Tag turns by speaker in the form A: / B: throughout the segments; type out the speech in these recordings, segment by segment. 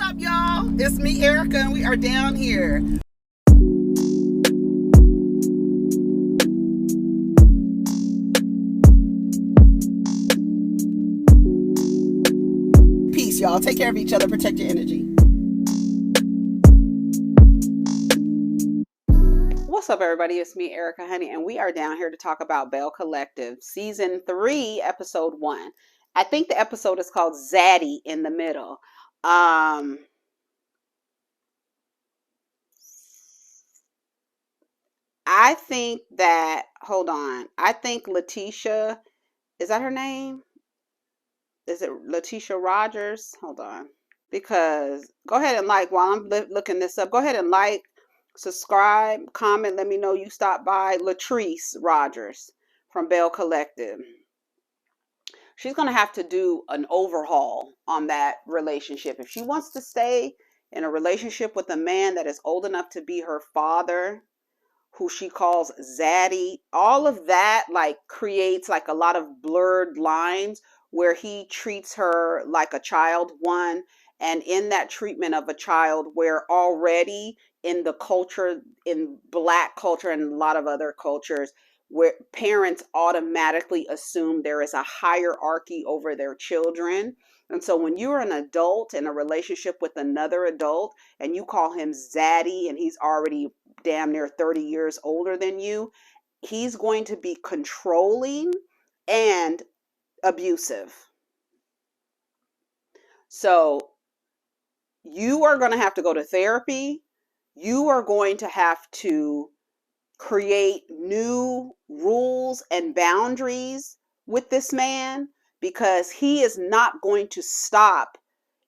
A: up, y'all? It's me, Erica, and we are down here. Peace, y'all. Take care of each other. Protect your energy.
B: What's up, everybody? It's me, Erica, honey, and we are down here to talk about Belle Collective, Season 3, Episode 1. I think the episode is called Zaddy in the Middle. I think that, hold on, I think Lateshia, is that her name? Is it Lateshia Rogers? Hold on. Because, go ahead and like, while I'm looking this up, go ahead and like, subscribe, comment, let me know you stopped by. Latrice Rogers from Belle Collective. She's going to have to do an overhaul on that relationship. If she wants to stay in a relationship with a man that is old enough to be her father, who she calls Zaddy, all of that like creates like a lot of blurred lines where he treats her like a child, one, and in that treatment of a child, where already in the culture, in Black culture and a lot of other cultures, where parents automatically assume there is a hierarchy over their children. And so when you're an adult in a relationship with another adult and you call him Zaddy and he's already damn near 30 years older than you, he's going to be controlling and abusive. So you are going to have to go to therapy. You are going to have to create new rules and boundaries with this man, because he is not going to stop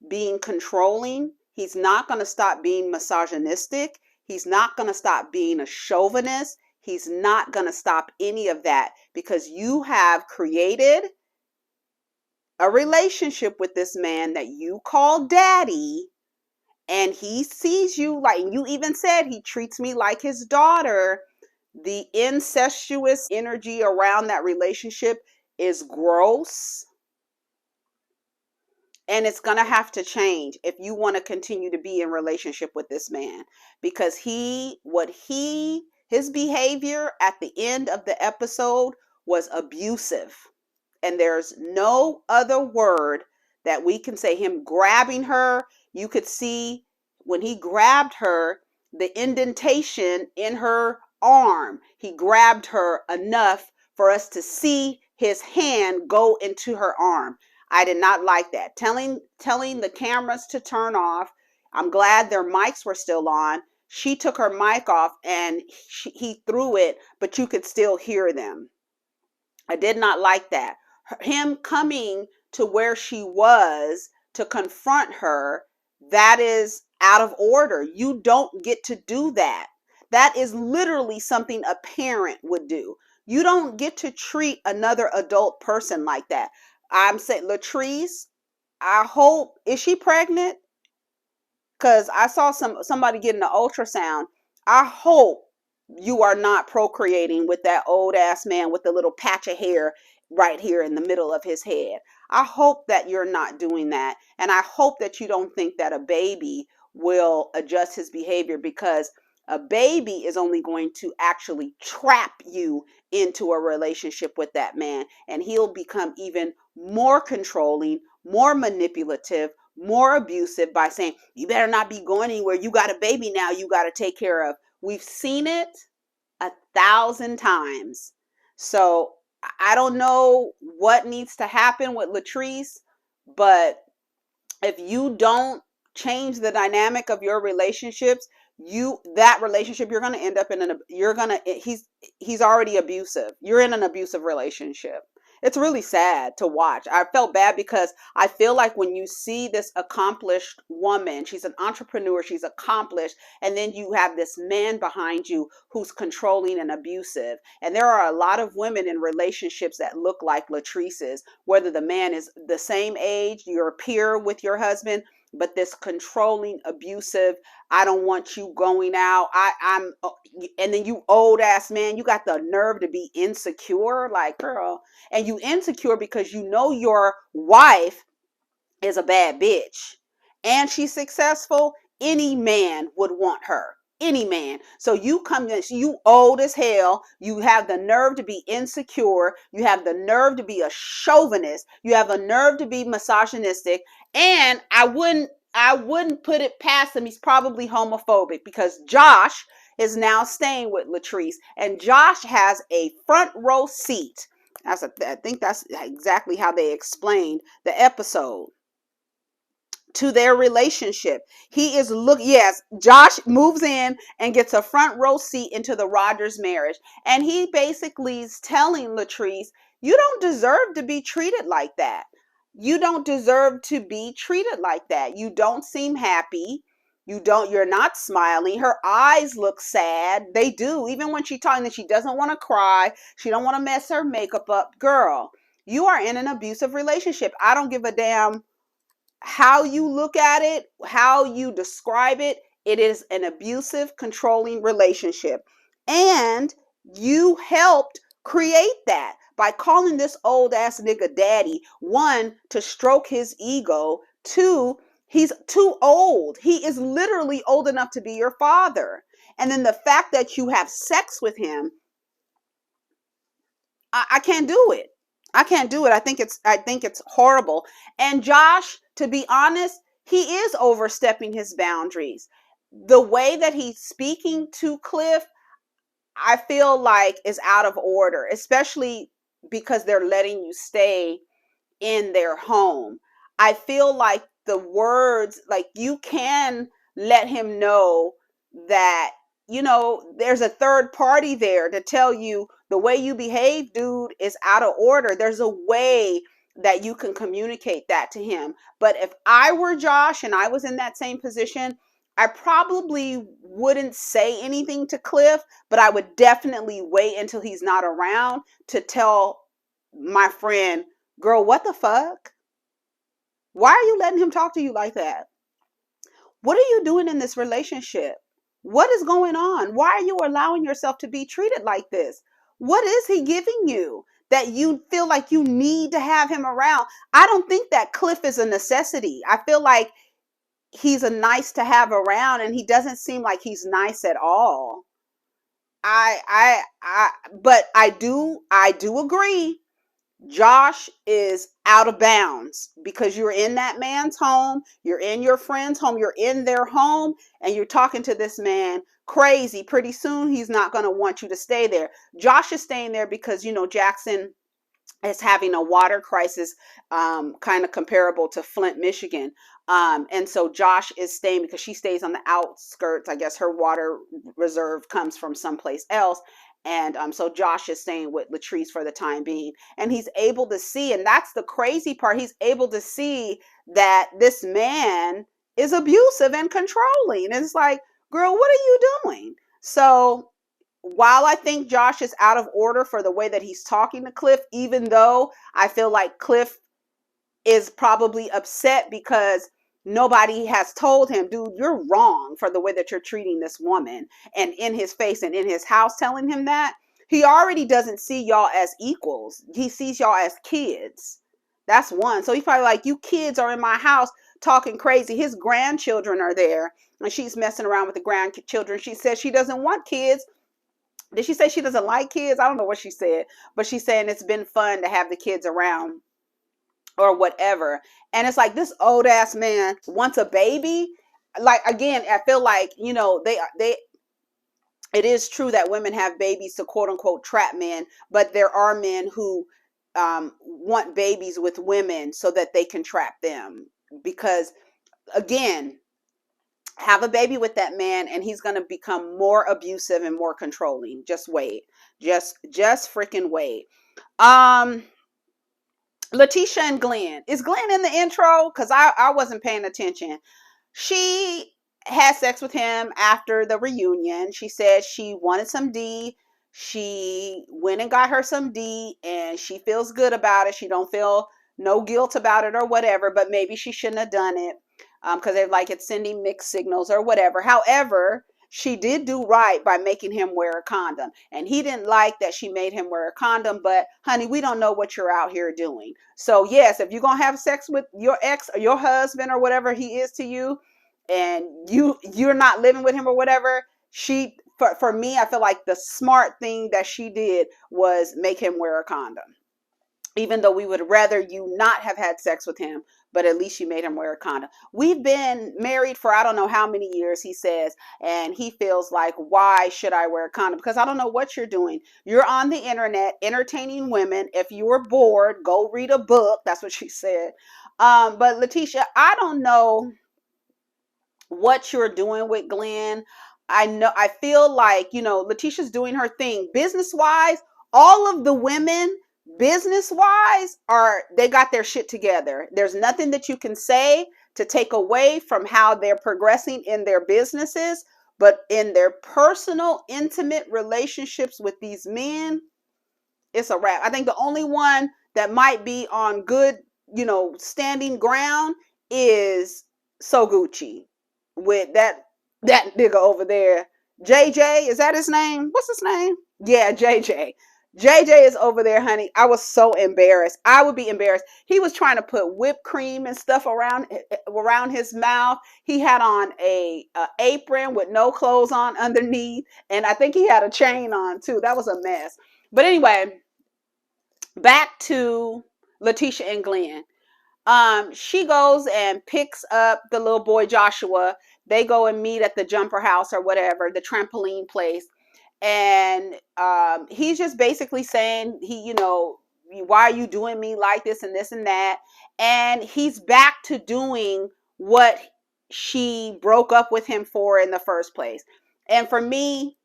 B: being controlling. He's not going to stop being misogynistic. He's not going to stop being a chauvinist. He's not going to stop any of that, because you have created a relationship with this man that you call daddy, and he sees you like, you even said he treats me like his daughter. The incestuous energy around that relationship is gross, and it's going to have to change if you want to continue to be in relationship with this man, because his behavior at the end of the episode was abusive, and there's no other word that we can say. Him grabbing her, you could see when he grabbed her, the indentation in her arm. He grabbed her enough for us to see his hand go into her arm. I did not like that. Telling the cameras to turn off. I'm glad their mics were still on. She took her mic off and he threw it, but you could still hear them. I did not like that. Him coming to where she was to confront her, that is out of order. You don't get to do that. That is literally something a parent would do. You don't get to treat another adult person like that. I'm saying, Latrice, I hope, is she pregnant? Because I saw somebody getting an ultrasound. I hope you are not procreating with that old ass man with the little patch of hair right here in the middle of his head. I hope that you're not doing that. And I hope that you don't think that a baby will adjust his behavior, because a baby is only going to actually trap you into a relationship with that man, and he'll become even more controlling, more manipulative, more abusive by saying, you better not be going anywhere. You got a baby now you got to take care of. We've seen it 1,000 times. So I don't know what needs to happen with Latrice, but if you don't change the dynamic of your relationships, that relationship, you're going to end up he's already abusive. You're in an abusive relationship. It's really sad to watch. I felt bad because I feel like when you see this accomplished woman, she's an entrepreneur, she's accomplished, and then you have this man behind you who's controlling and abusive. And there are a lot of women in relationships that look like Latrice's, whether the man is the same age, you're a peer with your husband, but this controlling, abusive, I don't want you going out. And then you old ass man, you got the nerve to be insecure, like, girl. And you insecure because you know your wife is a bad bitch, and she's successful, any man would want her. Any man. So you come in, you old as hell, you have the nerve to be insecure, you have the nerve to be a chauvinist, you have a nerve to be misogynistic, and I wouldn't put it past him. He's probably homophobic, because Josh is now staying with Latrice, and Josh has a front row seat. I think that's exactly how they explained the episode, to their relationship. He is yes, Josh moves in and gets a front row seat into the Rogers marriage. And he basically is telling Latrice, you don't deserve to be treated like that. You don't deserve to be treated like that. You don't seem happy. You're not smiling. Her eyes look sad. They do. Even when she's talking, that she doesn't want to cry. She don't want to mess her makeup up. Girl, you are in an abusive relationship. I don't give a damn how you look at it, how you describe it. It is an abusive, controlling relationship. And you helped create that by calling this old ass nigga daddy. One, to stroke his ego. Two, he's too old. He is literally old enough to be your father. And then the fact that you have sex with him, I can't do it. I can't do it. I think it's horrible. And Josh, to be honest, he is overstepping his boundaries. The way that he's speaking to Cliff, I feel like is out of order, especially because they're letting you stay in their home. I feel like the words, like, you can let him know that, there's a third party there to tell you, the way you behave, dude, is out of order. There's a way that you can communicate that to him. But if I were Josh and I was in that same position, I probably wouldn't say anything to Cliff, but I would definitely wait until he's not around to tell my friend, girl, what the fuck? Why are you letting him talk to you like that? What are you doing in this relationship? What is going on? Why are you allowing yourself to be treated like this? What is he giving you that you feel like you need to have him around? I don't think that Cliff is a necessity. I feel like he's a nice to have around, and he doesn't seem like he's nice at all. But I do agree. Josh is out of bounds, because you're in that man's home, you're in your friend's home, you're in their home, and you're talking to this man crazy. Pretty soon he's not going to want you to stay there. Josh is staying there because, Jackson is having a water crisis, kind of comparable to Flint, Michigan. And so Josh is staying because she stays on the outskirts. I guess her water reserve comes from someplace else. And so Josh is staying with Latrice for the time being. And he's able to see, and that's the crazy part, he's able to see that this man is abusive and controlling. And it's like, girl, what are you doing? So while I think Josh is out of order for the way that he's talking to Cliff, even though I feel like Cliff is probably upset because nobody has told him, dude, you're wrong for the way that you're treating this woman, and in his face and in his house telling him that, he already doesn't see y'all as equals. He sees y'all as kids. That's one. So he's probably like, you kids are in my house talking crazy. His grandchildren are there, and she's messing around with the grandchildren. She says she doesn't want kids. Did she say she doesn't like kids? I don't know what she said, but she's saying it's been fun to have the kids around or whatever. And it's like, this old ass man wants a baby. Like, again, I feel like, it is true that women have babies to quote unquote trap men, but there are men who want babies with women so that they can trap them. Because again, have a baby with that man and he's going to become more abusive and more controlling. Just wait. Just freaking wait. Lateshia and Glen. Is Glen in the intro? Because I wasn't paying attention. She had sex with him after the reunion. She said she wanted some D. She went and got her some D, and she feels good about it. She don't feel no guilt about it or whatever, but maybe she shouldn't have done it because they're like, it's sending mixed signals or whatever. However, she did do right by making him wear a condom. And he didn't like that she made him wear a condom, but honey, we don't know what you're out here doing. So yes, if you're going to have sex with your ex or your husband or whatever he is to you, and you're not living with him or whatever, for me, I feel like the smart thing that she did was make him wear a condom. Even though we would rather you not have had sex with him, but at least you made him wear a condom. We've been married for I don't know how many years, he says, and he feels like, why should I wear a condom? Because I don't know what you're doing. You're on the internet entertaining women. If you were bored, go read a book. That's what she said. But Lateshia, I don't know what you're doing with Glen. I feel like, Letitia's doing her thing business wise. All of the women business wise they got their shit together. There's nothing that you can say to take away from how they're progressing in their businesses, but in their personal, intimate relationships with these men, it's a wrap. I think the only one that might be on good, standing ground is Sogucci with that nigga over there. JJ, is that his name? What's his name? Yeah, JJ. JJ is over there, honey. I was so embarrassed. I would be embarrassed. He was trying to put whipped cream and stuff around his mouth. He had on a apron with no clothes on underneath, and I think he had a chain on too. That was a mess. But anyway, back to Lateshia and Glen. She goes and picks up the little boy Joshua. They go and meet at the jumper house or whatever, the trampoline place. And he's just basically saying, why are you doing me like this and this and that? And he's back to doing what she broke up with him for in the first place. And for me,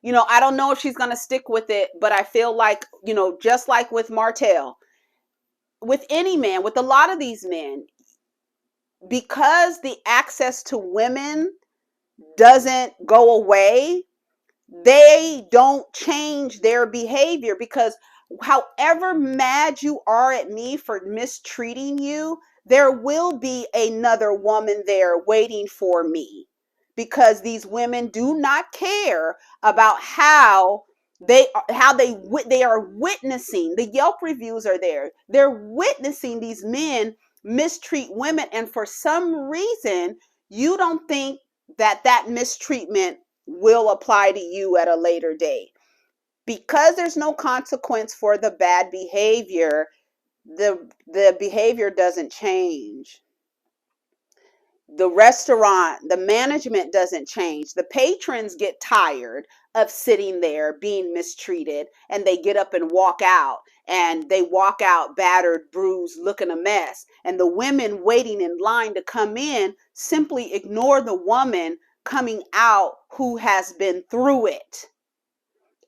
B: I don't know if she's going to stick with it, but I feel like, just like with Martell, with any man, with a lot of these men, because the access to women doesn't go away, they don't change their behavior, because however mad you are at me for mistreating you, there will be another woman there waiting for me, because these women do not care about how they are witnessing. The Yelp reviews are there. They're witnessing these men mistreat women, and for some reason you don't think that mistreatment will apply to you at a later date. Because there's no consequence for the bad behavior, the behavior doesn't change. The restaurant, the management doesn't change. The patrons get tired of sitting there being mistreated, and they get up and walk out, and they walk out battered, bruised, looking a mess. And the women waiting in line to come in simply ignore the woman coming out who has been through it.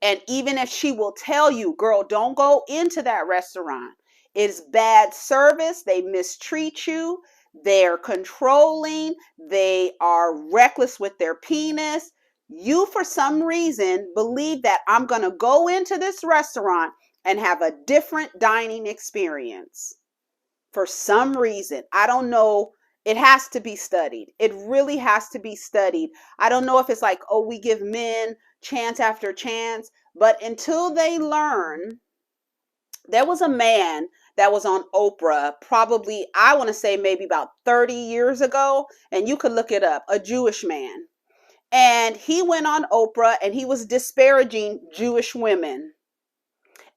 B: And even if she will tell you, girl, don't go into that restaurant, it's bad service, they mistreat you, they're controlling, they are reckless with their penis, you for some reason believe that I'm going to go into this restaurant and have a different dining experience. For some reason, I don't know. It has to be studied. It really has to be studied. I don't know if it's like, oh, we give men chance after chance, but until they learn. There was a man that was on Oprah, probably, I want to say maybe about 30 years ago, and you could look it up, a Jewish man. And he went on Oprah and he was disparaging Jewish women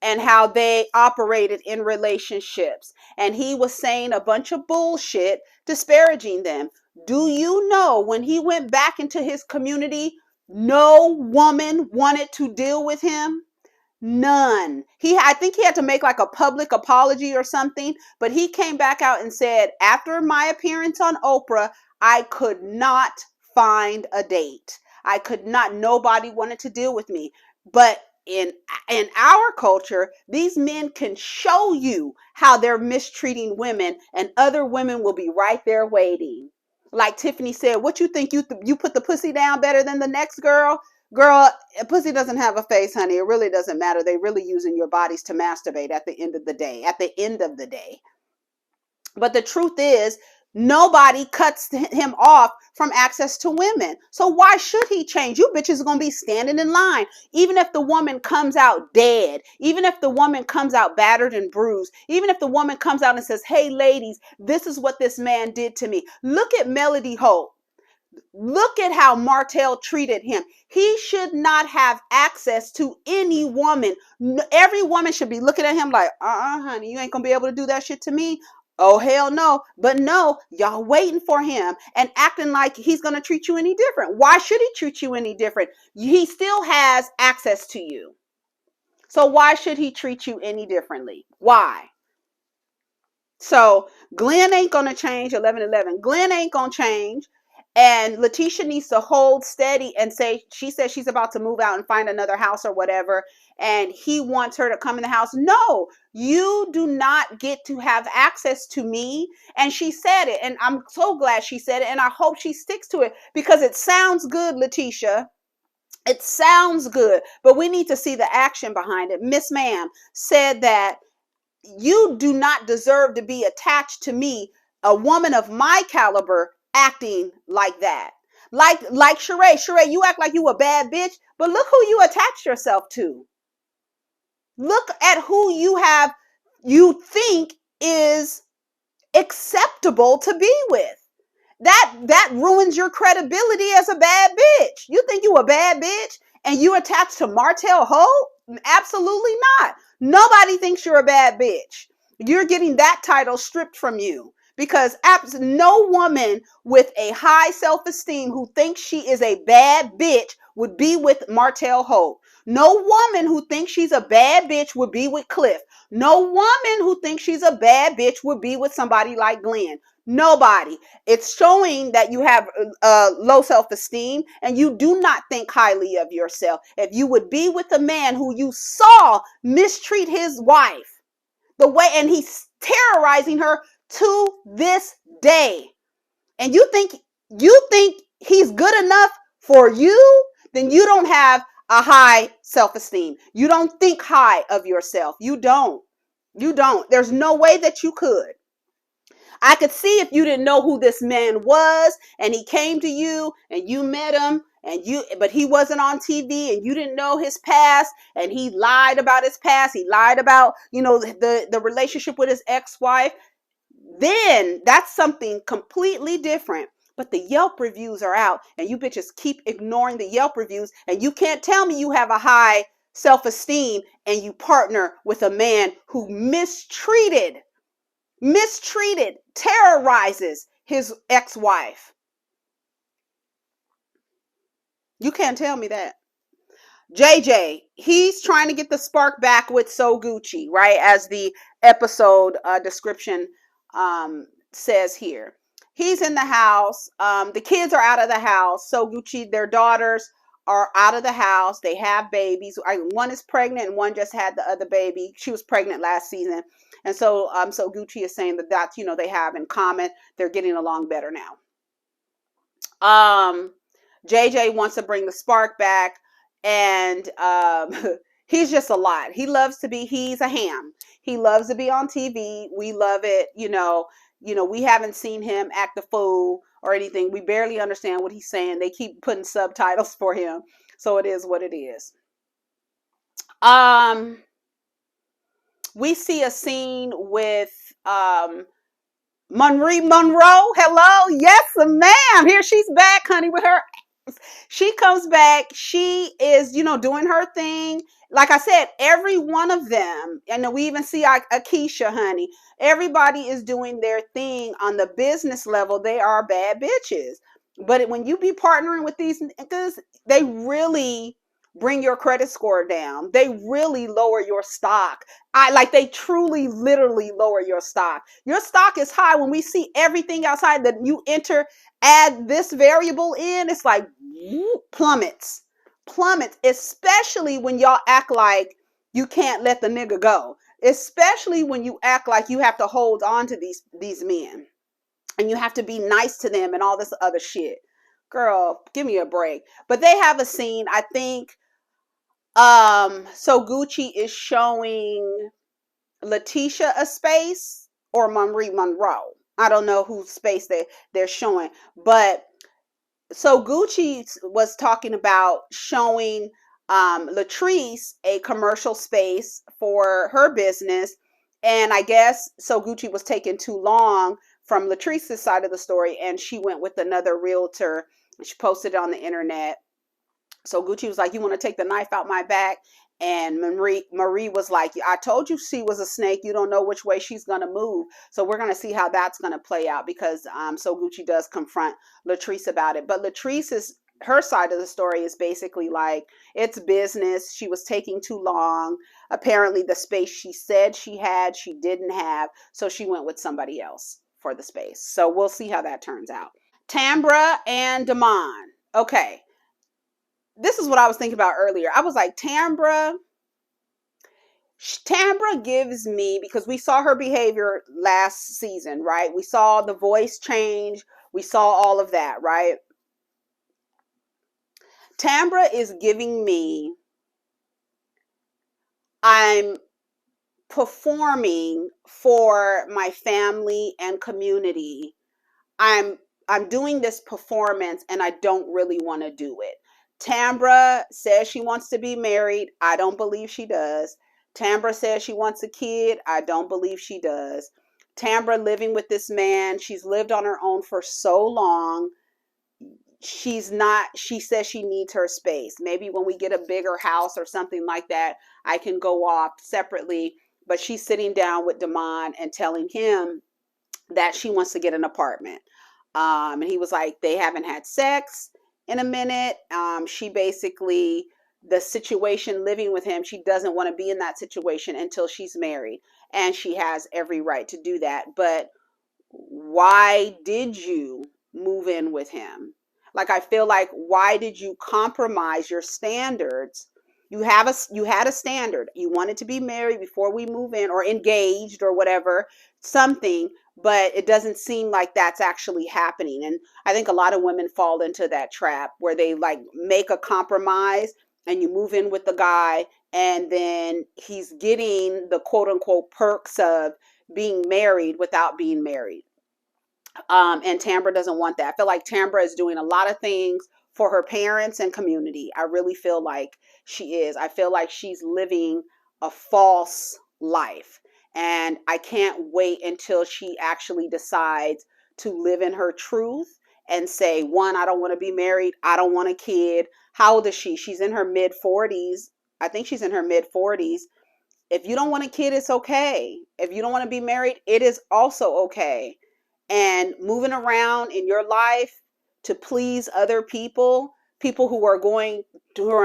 B: and how they operated in relationships. And he was saying a bunch of bullshit, disparaging them. Do you know when he went back into his community, no woman wanted to deal with him? None. I think he had to make like a public apology or something, but he came back out and said, after my appearance on Oprah, I could not find a date. I could not, nobody wanted to deal with me. But in our culture, these men can show you how they're mistreating women, and other women will be right there waiting. Like Tiffany said, what you think, you put the pussy down better than the next girl? Girl, a pussy doesn't have a face, honey. It really doesn't matter. They're really using your bodies to masturbate at the end of the day. But the truth is, Nobody cuts him off from access to women. So why should he change? You bitches are going to be standing in line. Even if the woman comes out dead, even if the woman comes out battered and bruised, even if the woman comes out and says, hey, ladies, this is what this man did to me. Look at Melody Holt. Look at how Martell treated him. He should not have access to any woman. Every woman should be looking at him like, honey, you ain't going to be able to do that shit to me. Oh, hell no. But no, y'all waiting for him and acting like he's going to treat you any different. Why should he treat you any different? He still has access to you. So why should he treat you any differently? Why? So Glen ain't going to change. 11:11. Glen ain't going to change. And Lateshia needs to hold steady and say, she says she's about to move out and find another house or whatever. And he wants her to come in the house. No, you do not get to have access to me. And she said it. And I'm so glad she said it. And I hope she sticks to it because it sounds good, Lateshia. It sounds good. But we need to see the action behind it. Miss Ma'am said that you do not deserve to be attached to me, a woman of my caliber, acting like that. Like Sheree. Sheree, you act like you a bad bitch, but look who you attached yourself to. Look at who you think is acceptable to be with. That ruins your credibility as a bad bitch. You think you a bad bitch and you attached to Martell Holt? Absolutely not. Nobody thinks you're a bad bitch. You're getting that title stripped from you because no woman with a high self-esteem who thinks she is a bad bitch would be with Martell Holt. No woman who thinks she's a bad bitch would be with Cliff. No woman who thinks she's a bad bitch would be with somebody like Glen. Nobody. It's showing that you have low self-esteem and you do not think highly of yourself. If you would be with a man who you saw mistreat his wife the way, and he's terrorizing her to this day, and you think he's good enough for you, then you don't have a high self-esteem. You don't think high of yourself. You don't. There's no way that you could. I could see if you didn't know who this man was and he came to you and you met him but he wasn't on TV and you didn't know his past and he lied about his past. He lied about, the relationship with his ex-wife. Then that's something completely different. But the Yelp reviews are out and you bitches keep ignoring the Yelp reviews and you can't tell me you have a high self-esteem and you partner with a man who mistreated, terrorizes his ex-wife. You can't tell me that. JJ, he's trying to get the spark back with Sogucci, right? As the episode description says here. He's in the house. The kids are out of the house. Sogucci, their daughters are out of the house. They have babies. One is pregnant and one just had the other baby. She was pregnant last season. And so Sogucci is saying that's, they have in common. They're getting along better now. JJ wants to bring the spark back. And he's just a lot. He's a ham. He loves to be on TV. We love it. We haven't seen him act a fool or anything. We barely understand what he's saying. They keep putting subtitles for him. So it is what it is. We see a scene with Monroe. Hello. Yes, ma'am. Here she's back, honey, with her. She comes back. She is, doing her thing. Like I said, every one of them, and we even see Akeisha, honey. Everybody is doing their thing on the business level. They are bad bitches. But when you be partnering with these niggas, they really bring your credit score down. They really lower your stock. They truly, literally lower your stock. Your stock is high when we see everything outside that you add this variable in, it's like plummets, especially when y'all act like you can't let the nigga go, especially when you act like you have to hold on to these men and you have to be nice to them and all this other shit. Girl, give me a break. But they have a scene, I think, Sogucci is showing Lateshia a space or Monroe. I don't know whose space they're showing, but so Gucci was talking about showing Latrice a commercial space for her business. And I guess so Gucci was taking too long from Latrice's side of the story, and she went with another realtor. She posted it on the internet. So Gucci was like, "You want to take the knife out my back?" And Marie was like, "I told you she was a snake. You don't know which way she's gonna move." So we're gonna see how that's gonna play out, because so Gucci does confront Latrice about it. But Latrice's her side of the story is basically like, it's business. She was taking too long. Apparently the space she said she had, she didn't have. So she went with somebody else for the space. So we'll see how that turns out. Tambra and Damon. Okay. This is what I was thinking about earlier. I was like, Tambra gives me, because we saw her behavior last season, right? We saw the voice change. We saw all of that, right? Tambra is giving me, I'm performing for my family and community. I'm doing this performance and I don't really want to do it. Tambra says she wants to be married. I don't believe she does. Tambra says she wants a kid. I don't believe she does. Tambra living with this man. She's lived on her own for so long. She says she needs her space. Maybe when we get a bigger house or something like that, I can go off separately. But she's sitting down with Damon and telling him that she wants to get an apartment. And he was like, they haven't had sex in a minute. She basically, the situation living with him, she doesn't want to be in that situation until she's married. And she has every right to do that. But why did you move in with him? Like, I feel like, why did you compromise your standards? You had a standard. You wanted to be married before we move in, or engaged, or whatever, something. But it doesn't seem like that's actually happening. And I think a lot of women fall into that trap where they like make a compromise and you move in with the guy, and then he's getting the quote unquote perks of being married without being married. And Tambra doesn't want that. I feel like Tambra is doing a lot of things for her parents and community. I really feel like she is. I feel like she's living a false life. And I can't wait until she actually decides to live in her truth and say, one, I don't want to be married. I don't want a kid. How old is she? She's in her mid 40s. I think she's in her mid 40s. If you don't want a kid, it's okay. If you don't want to be married, it is also okay. And moving around in your life to please other people who are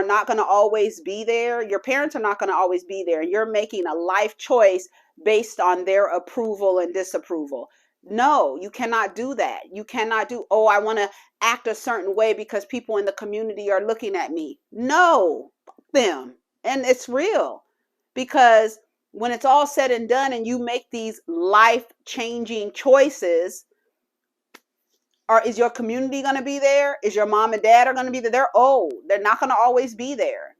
B: not going to always be there. Your parents are not going to always be there. You're making a life choice based on their approval and disapproval. No, you cannot do that. You cannot do, oh, I want to act a certain way because people in the community are looking at me. No, them. And it's real, because when it's all said and done and you make these life-changing choices, is your community going to be there? Is your mom and dad are going to be there? They're old. They're not going to always be there.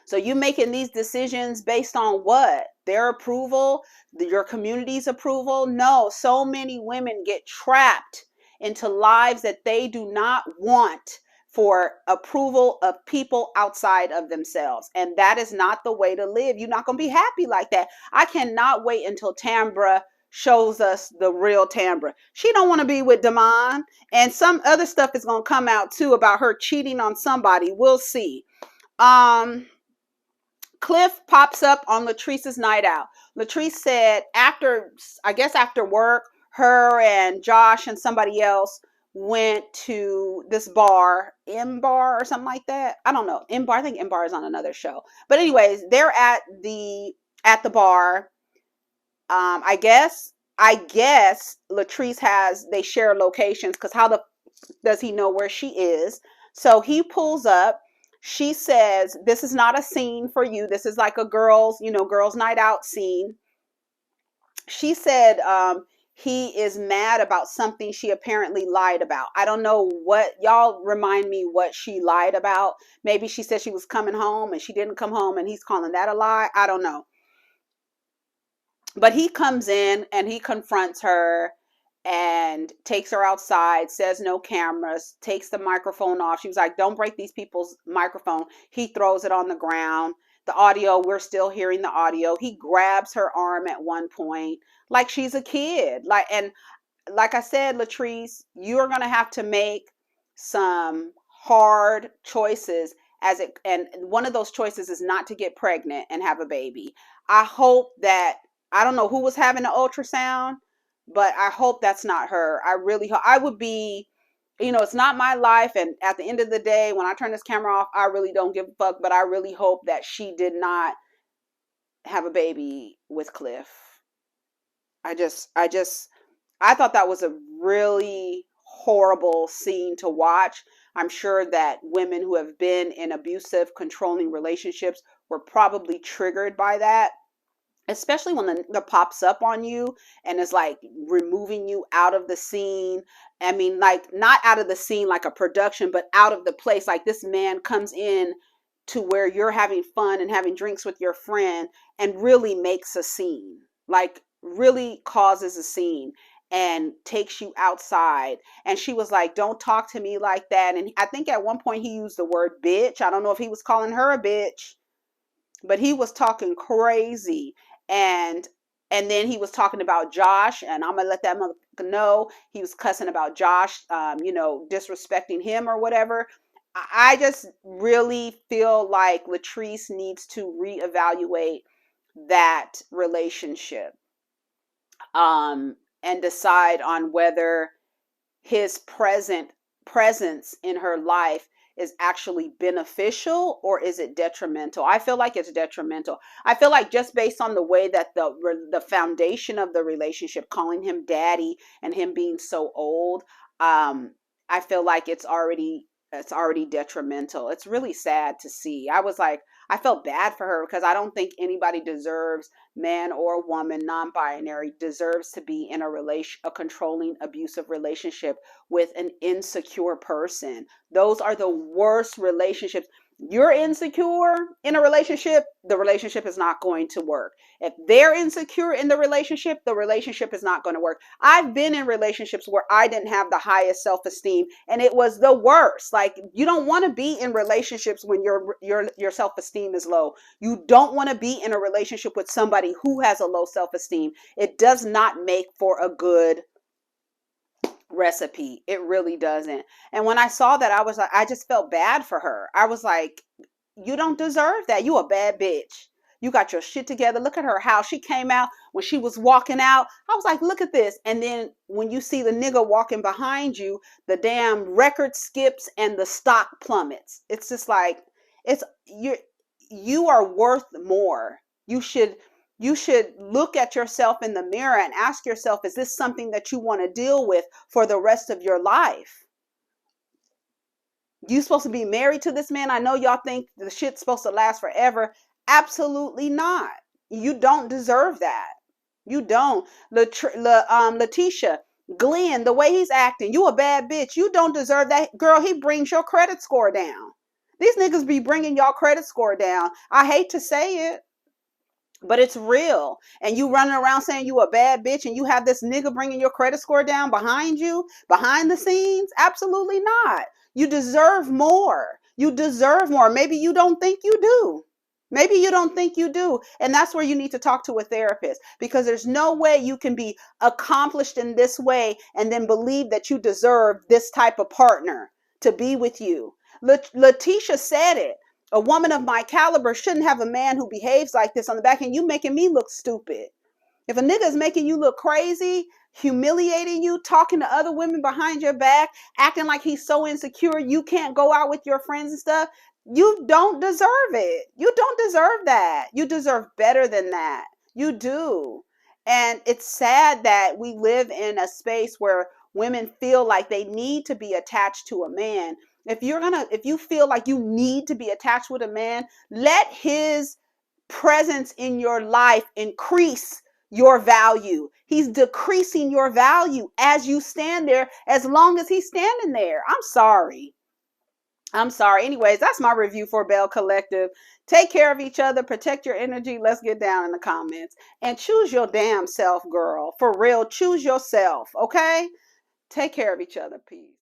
B: So you making these decisions based on what? Their approval? Your community's approval? No, so many women get trapped into lives that they do not want for approval of people outside of themselves. And that is not the way to live. You're not going to be happy like that. I cannot wait until Tambra shows us the real Tambra. She don't want to be with Damon. And some other stuff is going to come out too about her cheating on somebody. We'll see. Cliff pops up on Latrice's night out. Latrice said after work, her and Josh and somebody else went to this bar, M Bar or something like that. I don't know. M Bar, I think M Bar is on another show. But anyways, they're at the bar. I guess Latrice they share locations, because how does he know where she is? So he pulls up. She says, this is not a scene for you. This is like a girls night out scene. She said, he is mad about something she apparently lied about. I don't know what, y'all remind me what she lied about. Maybe she said she was coming home and she didn't come home and he's calling that a lie. I don't know. But he comes in and he confronts her and takes her outside, says no cameras, takes the microphone off. She was like, don't break these people's microphone. He throws it on the ground. The audio, we're still hearing the audio. He grabs her arm at one point like she's a kid. And like I said, Latrice, you're going to have to make some hard choices and one of those choices is not to get pregnant and have a baby. I hope that, I don't know who was having the ultrasound, but I hope that's not her. I really hope. I would be, it's not my life. And at the end of the day, when I turn this camera off, I really don't give a fuck, but I really hope that she did not have a baby with Cliff. I thought that was a really horrible scene to watch. I'm sure that women who have been in abusive, controlling relationships were probably triggered by that, especially when the nigga pops up on you and is like removing you out of the scene. I mean, like not out of the scene like a production, but out of the place. Like this man comes in to where you're having fun and having drinks with your friend and really makes a scene, like really causes a scene and takes you outside. And she was like, don't talk to me like that. And I think at one point he used the word bitch. I don't know if he was calling her a bitch, but he was talking crazy. And then he was talking about Josh, and I'm gonna let that motherfucker know he was cussing about Josh, disrespecting him or whatever. I just really feel like Latrice needs to reevaluate that relationship, and decide on whether his presence in her life is actually beneficial or is it detrimental. I feel like it's detrimental. I feel like just based on the way that the foundation of the relationship, calling him daddy and him being so old, I feel like it's already detrimental. It's really sad to see. I felt bad for her because I don't think anybody deserves, man or woman, non-binary, deserves to be in a controlling, abusive relationship with an insecure person. Those are the worst relationships. You're insecure in a relationship, the relationship is not going to work. If they're insecure in the relationship is not going to work. I've been in relationships where I didn't have the highest self-esteem and it was the worst. Like, you don't want to be in relationships when your self-esteem is low. You don't want to be in a relationship with somebody who has a low self-esteem. It does not make for a good recipe. It really doesn't. And when I saw that, I was like, I just felt bad for her. I was like, you don't deserve that. You a bad bitch. You got your shit together. Look at her, how she came out when she was walking out. I was like, look at this. And then when you see the nigga walking behind you, the damn record skips and the stock plummets. It's just like, you are worth more. You should look at yourself in the mirror and ask yourself, is this something that you want to deal with for the rest of your life? You supposed to be married to this man? I know y'all think the shit's supposed to last forever. Absolutely not. You don't deserve that. You don't. Lateshia, Glen, the way he's acting, you a bad bitch. You don't deserve that. Girl, he brings your credit score down. These niggas be bringing y'all credit score down. I hate to say it, but it's real. And you running around saying you a bad bitch and you have this nigga bringing your credit score down behind you, behind the scenes? Absolutely not. You deserve more. You deserve more. Maybe you don't think you do. Maybe you don't think you do. And that's where you need to talk to a therapist, because there's no way you can be accomplished in this way and then believe that you deserve this type of partner to be with you. Lateshia said it. A woman of my caliber shouldn't have a man who behaves like this on the back end. You making me look stupid. If a nigga is making you look crazy, humiliating you, talking to other women behind your back, acting like he's so insecure you can't go out with your friends and stuff, you don't deserve it. You don't deserve that. You deserve better than that. You do. And it's sad that we live in a space where women feel like they need to be attached to a man. If you feel like you need to be attached with a man, let his presence in your life increase your value. He's decreasing your value as you stand there, as long as he's standing there. I'm sorry. I'm sorry. Anyways, that's my review for Belle Collective. Take care of each other. Protect your energy. Let's get down in the comments. And choose your damn self, girl. For real, choose yourself, okay? Take care of each other. Peace.